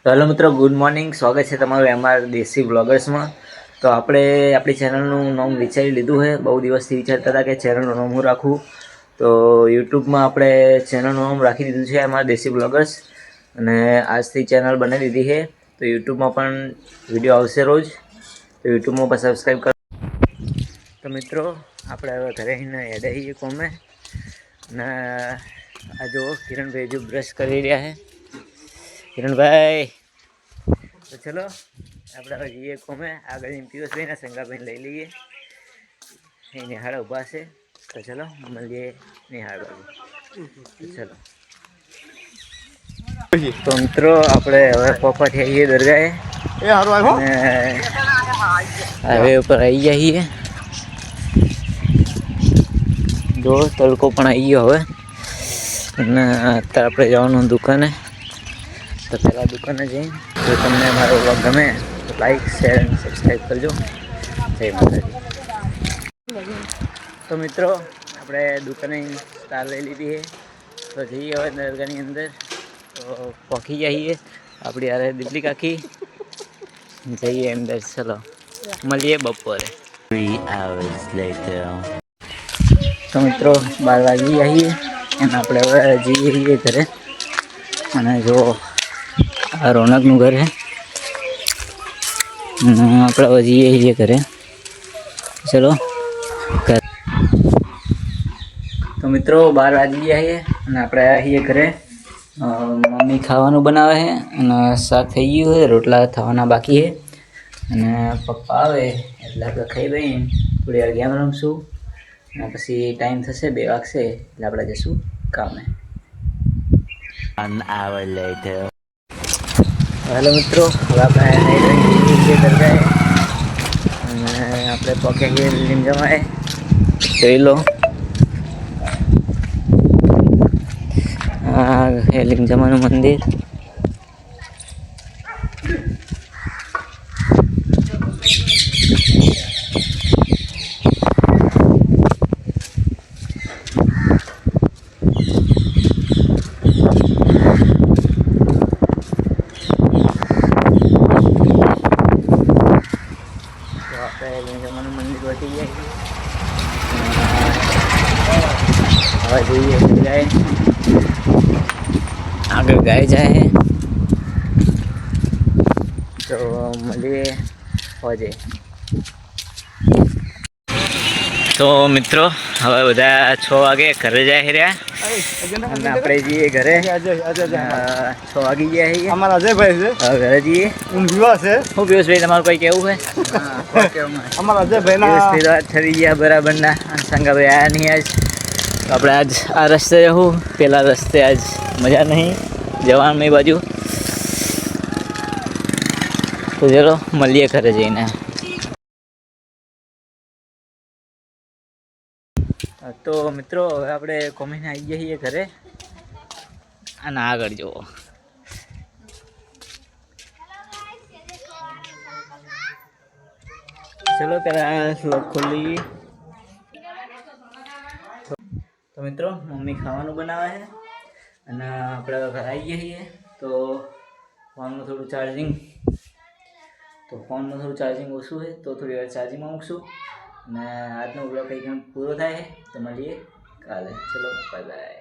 Hello મિત્રો, good morning. સ્વાગત છે તમારું એમઆર દેશી બ્લોગર્સમાં. તો આપણે આપણી ચેનલનું નામ વિચારી લીધું છે. બહુ દિવસથી વિચારતા હતા કે ચેનલનું નામ હું રાખું. તો યુટ્યુબમાં આપણે ચેનલનું નામ રાખી દીધું છે એમઆર દેશી બ્લોગર્સ. અને આજથી ચેનલ બનાવી દીધી છે. તો યુટ્યુબમાં પણ વિડીયો આવશે રોજ. તો યુટ્યુબમાં પણ સબસ્ક્રાઈબ કરો. તો મિત્રો, આપણે હવે ઘરે આવીને એડાઈએ કોમે. અને આ જો કિરણભાઈ જો બ્રશ કરી રહ્યા છે. કિરણભાઈ, તો ચલો આપણે હવે જઈએ કોમે. આગળ પિયુષભાઈને સંગાભાઈને લઈ લઈએ. એ નિહાળ ઊભા છે. તો ચલો મળીએ નિહાળ બાજુ. ચલો તો મિત્રો, આપણે હવે પહોંચી આવીએ દરગાહે. અને હાઈવે ઉપર આવી જઈએ. જો તડકો પણ આવી ગયો હવે. અને અત્યારે આપણે જવાનું દુકાને. તો પહેલાં દુકાને જઈને જો તમને મારો વ્લોગ ગમે તો લાઈક, શેર અને સબસ્ક્રાઈબ કરજો. જય માતાજી. તો મિત્રો, આપણે દુકાને સ્ટાર લઈ લીધી છે. તો જઈએ હવે દરગાહની અંદર. તો પહોંચી જઈએ આપણી યારે દીપલી કાકી. જઈએ અંદર. ચલો મળીએ બપોરે. 3 hours later. તો મિત્રો, 12 વાગી જઈએ અને આપણે હવે જઈએ ઘરે. અને જો આ રોનકનું ઘર છે. આપણે હવે જઈએ ઘરે. ચલો તો મિત્રો, 12 વાગી ગયા છે અને આપણે આવીએ ઘરે. મમ્મી ખાવાનું બનાવે છે અને શાક થઈ ગયું છે. રોટલા થવાના બાકી છે. અને પપ્પા આવે એટલે આપણે ખાઈ દઈએ. થોડી વાર ગેમ રમશું. અને પછી ટાઈમ થશે 2 વાગશે એટલે આપણે જઈશું કામે. 1 hour later. હેલો મિત્રો, હવે આપણે જઈએ દરગાહે. અને આપણે પહોંચ્યા છીએ લીમ જમાએ. જોઈ લો, આ લીમ જમાનું મંદિર. મંદિર વટી જાય. હવે જઈએ ગાય. આગળ ગાય જાય. તો મળીએ હોજે. તો મિત્રો, હવે બધા 6 વાગે ઘરે જાય રહ્યા. અને આપણે જઈએ ઘરે. 6 વાગી ગયા છીએ. અમારા અજયભાઈ છે. હવે ઘરે જઈએ. હું વિવાહ છે. હું પિયુષભાઈ, તમારું કંઈ કેવું છે? અમારા અજયભાઈના પિયુષભાઈ તો ઠરી ગયા બરાબરના. અને સંગાભાઈ આવ્યા નહીં આજ. તો આપણે આજ આ રસ્તે જવું. પેલા રસ્તે આજ મજા નહીં જવાનું એ બાજુ. તો ચલો મળીએ ઘરે જઈને. તો મિત્રો, હવે આપણે કોમીને આવી જઈએ ઘરે. અને આગળ જુઓ. ચલો પેલા લોક ખોલી. તો મિત્રો, મમ્મી ખાવાનું બનાવે છે. અને આપણે ઘરે આવી જઈએ. તો ફોનમાં થોડું ચાર્જિંગ ઓછું છે. તો થોડી વાર ચાર્જિંગમાં મૂકશું. અને આજનો બ્લોગ કંઈક પૂરો થાય. તો મળીએ કાલે. ચલો બાય બાય.